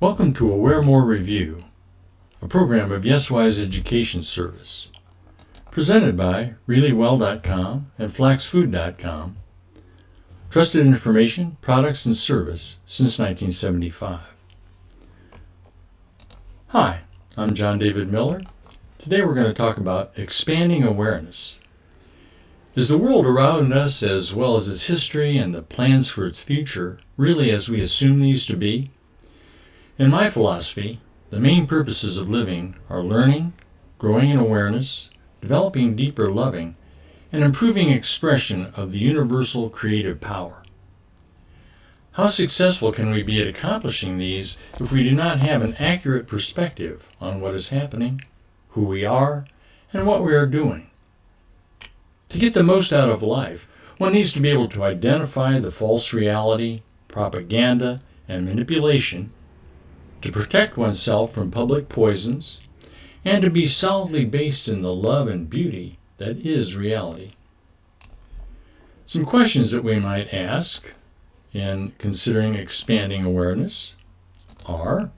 Welcome to Aware More Review, a program of YesWise Education Service, presented by ReallyWell.com and FlaxFood.com. Trusted information, products, and service since 1975. Hi, I'm John David Miller. Today we're going to talk about expanding awareness. Is the world around us, as well as its history and the plans for its future, really as we assume these to be? In my philosophy, the main purposes of living are learning, growing in awareness, developing deeper loving, and improving expression of the universal creative power. How successful can we be at accomplishing these if we do not have an accurate perspective on what is happening, who we are, and what we are doing? To get the most out of life, one needs to be able to identify the false reality, propaganda, and manipulation, to protect oneself from public poisons, and to be solidly based in the love and beauty that is reality. Some questions that we might ask in considering expanding awareness are: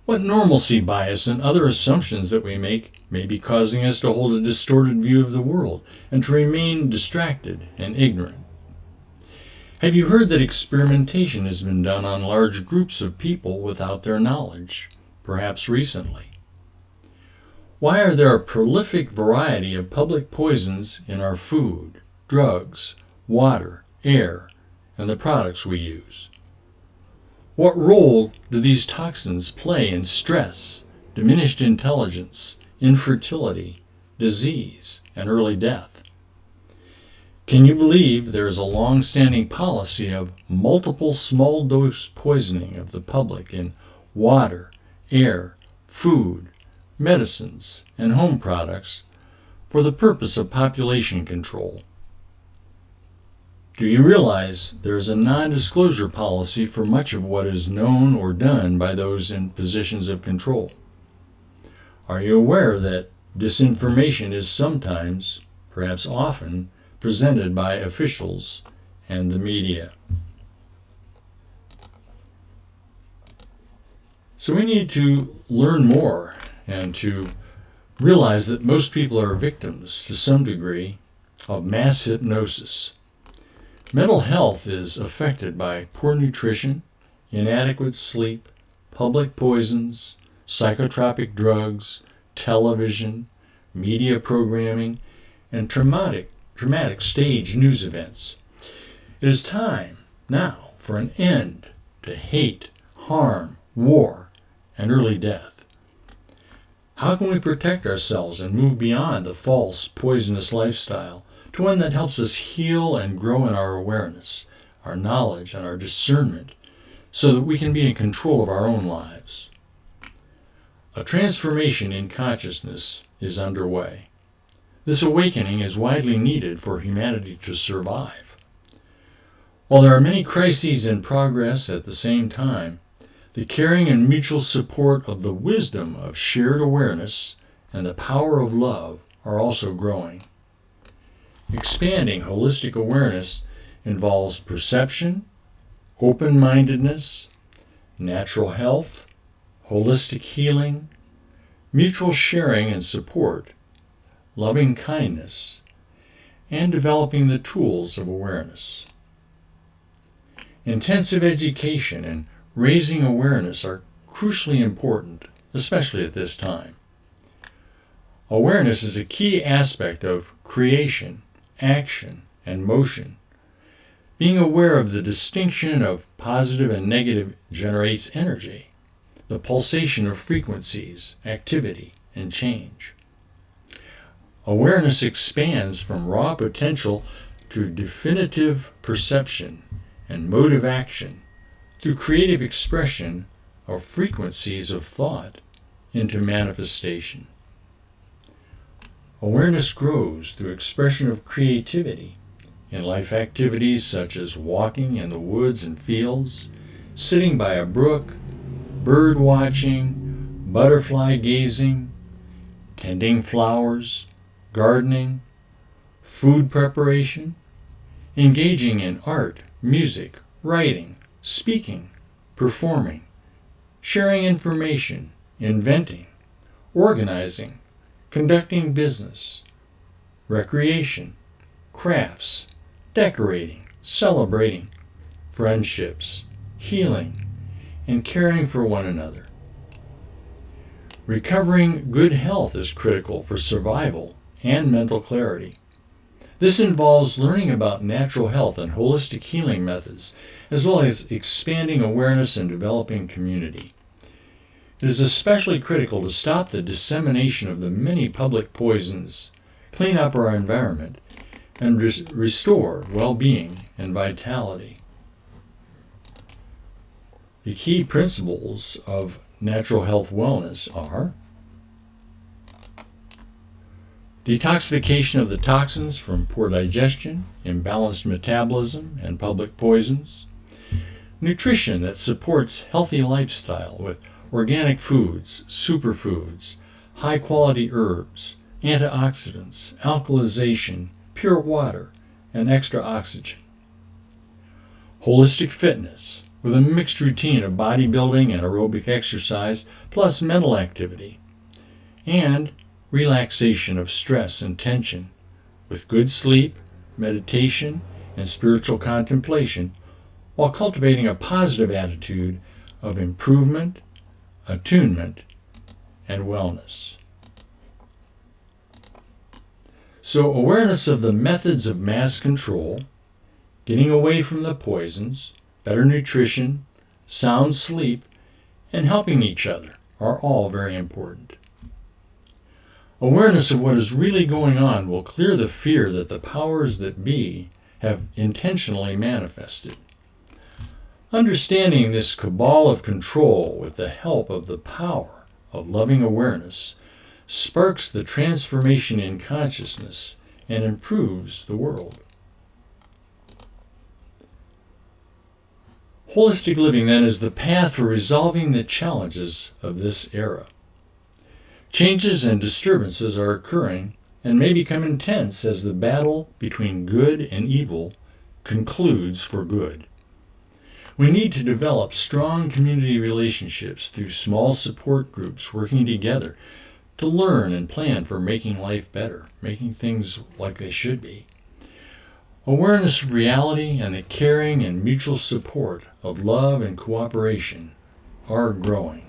what normalcy bias and other assumptions that we make may be causing us to hold a distorted view of the world and to remain distracted and ignorant? Have you heard that experimentation has been done on large groups of people without their knowledge, perhaps recently? Why are there a prolific variety of public poisons in our food, drugs, water, air, and the products we use? What role do these toxins play in stress, diminished intelligence, infertility, disease, and early death? Can you believe there is a long-standing policy of multiple small-dose poisoning of the public in water, air, food, medicines, and home products for the purpose of population control? Do you realize there is a non-disclosure policy for much of what is known or done by those in positions of control? Are you aware that disinformation is sometimes, perhaps often, presented by officials and the media? So we need to learn more and to realize that most people are victims, to some degree, of mass hypnosis. Mental health is affected by poor nutrition, inadequate sleep, public poisons, psychotropic drugs, television, media programming, and traumatic stage news events. It is time now for an end to hate, harm, war, and early death. How can we protect ourselves and move beyond the false, poisonous lifestyle to one that helps us heal and grow in our awareness, our knowledge, and our discernment, so that we can be in control of our own lives? A transformation in consciousness is underway. This awakening is widely needed for humanity to survive. While there are many crises in progress at the same time, the caring and mutual support of the wisdom of shared awareness and the power of love are also growing. Expanding holistic awareness involves perception, open-mindedness, natural health, holistic healing, mutual sharing and support, loving kindness, and developing the tools of awareness. Intensive education and raising awareness are crucially important, especially at this time. Awareness is a key aspect of creation, action, and motion. Being aware of the distinction of positive and negative generates energy, the pulsation of frequencies, activity, and change. Awareness expands from raw potential to definitive perception and motive action through creative expression of frequencies of thought into manifestation. Awareness grows through expression of creativity in life activities such as walking in the woods and fields, sitting by a brook, bird watching, butterfly gazing, tending flowers, gardening, food preparation, engaging in art, music, writing, speaking, performing, sharing information, inventing, organizing, conducting business, recreation, crafts, decorating, celebrating, friendships, healing, and caring for one another. Recovering good health is critical for survival and mental clarity. This involves learning about natural health and holistic healing methods, as well as expanding awareness and developing community. It is especially critical to stop the dissemination of the many public poisons, clean up our environment, and restore well-being and vitality. The key principles of natural health wellness are detoxification of the toxins from poor digestion, imbalanced metabolism, and public poisons, nutrition that supports healthy lifestyle with organic foods, superfoods, high-quality herbs, antioxidants, alkalization, pure water, and extra oxygen. Holistic fitness with a mixed routine of bodybuilding and aerobic exercise plus mental activity, and relaxation of stress and tension with good sleep, meditation, and spiritual contemplation, while cultivating a positive attitude of improvement, attunement, and wellness. So awareness of the methods of mass control, getting away from the poisons, better nutrition, sound sleep, and helping each other are all very important. Awareness of what is really going on will clear the fear that the powers that be have intentionally manifested. Understanding this cabal of control with the help of the power of loving awareness sparks the transformation in consciousness and improves the world. Holistic living, then, is the path for resolving the challenges of this era. Changes and disturbances are occurring and may become intense as the battle between good and evil concludes for good. We need to develop strong community relationships through small support groups working together to learn and plan for making life better, making things like they should be. Awareness of reality and the caring and mutual support of love and cooperation are growing.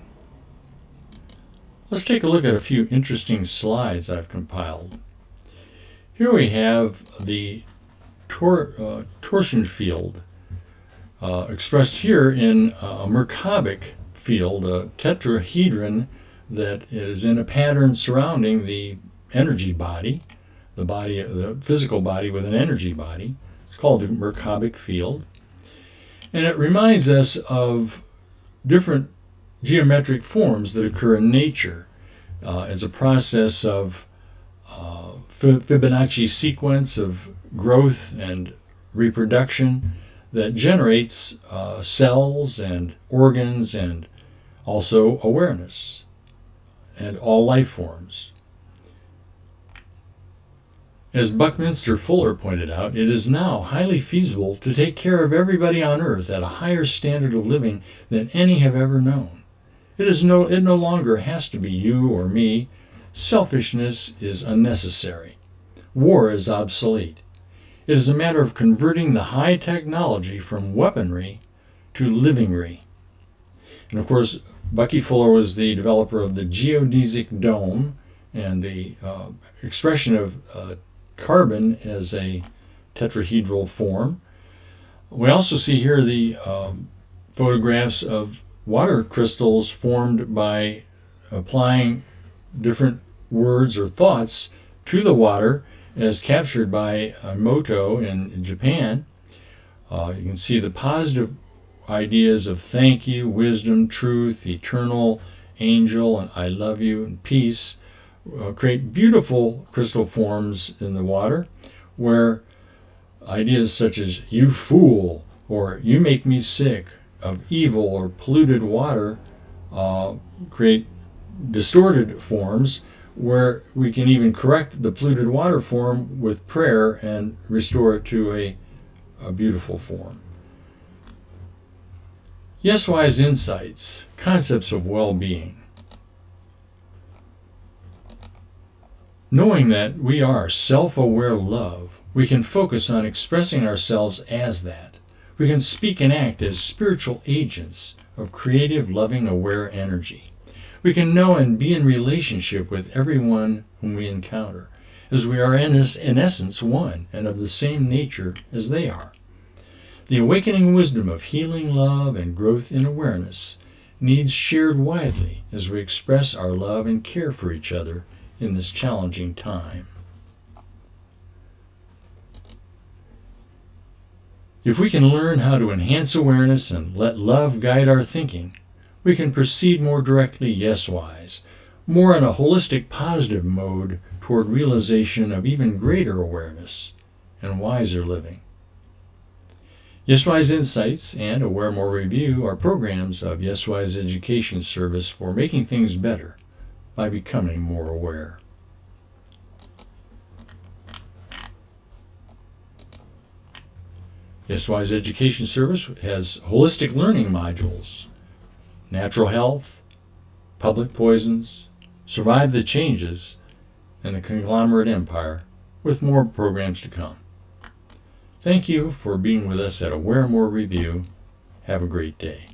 Let's take a look at a few interesting slides I've compiled. Here we have the torsion field expressed here in a Merkabah field, a tetrahedron that is in a pattern surrounding the energy body, the physical body with an energy body. It's called the Merkabah field. And it reminds us of different geometric forms that occur in nature as a process of Fibonacci sequence of growth and reproduction that generates cells and organs and also awareness and all life forms. As Buckminster Fuller pointed out, it is now highly feasible to take care of everybody on earth at a higher standard of living than any have ever known. It no longer has to be you or me. Selfishness is unnecessary. War is obsolete. It is a matter of converting the high technology from weaponry to livingry. And of course, Bucky Fuller was the developer of the geodesic dome and the expression of carbon as a tetrahedral form. We also see here the photographs of water crystals formed by applying different words or thoughts to the water as captured by Emoto in Japan. You can see the positive ideas of thank you, wisdom, truth, eternal, angel, and I love you, and peace create beautiful crystal forms in the water where ideas such as you fool or you make me sick of evil or polluted water create distorted forms where we can even correct the polluted water form with prayer and restore it to a beautiful form. YesWise Insights, Concepts of Well-Being. Knowing that we are self-aware love, we can focus on expressing ourselves as that. We can speak and act as spiritual agents of creative, loving, aware energy. We can know and be in relationship with everyone whom we encounter, as we are in essence one and of the same nature as they are. The awakening wisdom of healing, love, and growth in awareness needs shared widely as we express our love and care for each other in this challenging time. If we can learn how to enhance awareness and let love guide our thinking, we can proceed more directly YesWise, more in a holistic positive mode toward realization of even greater awareness and wiser living. YesWise Insights and Aware More Review are programs of YesWise Education Service for making things better by becoming more aware. YesWise Education Service has holistic learning modules, natural health, public poisons, survive the changes, and the conglomerate empire, with more programs to come. Thank you for being with us at Aware More Review. Have a great day.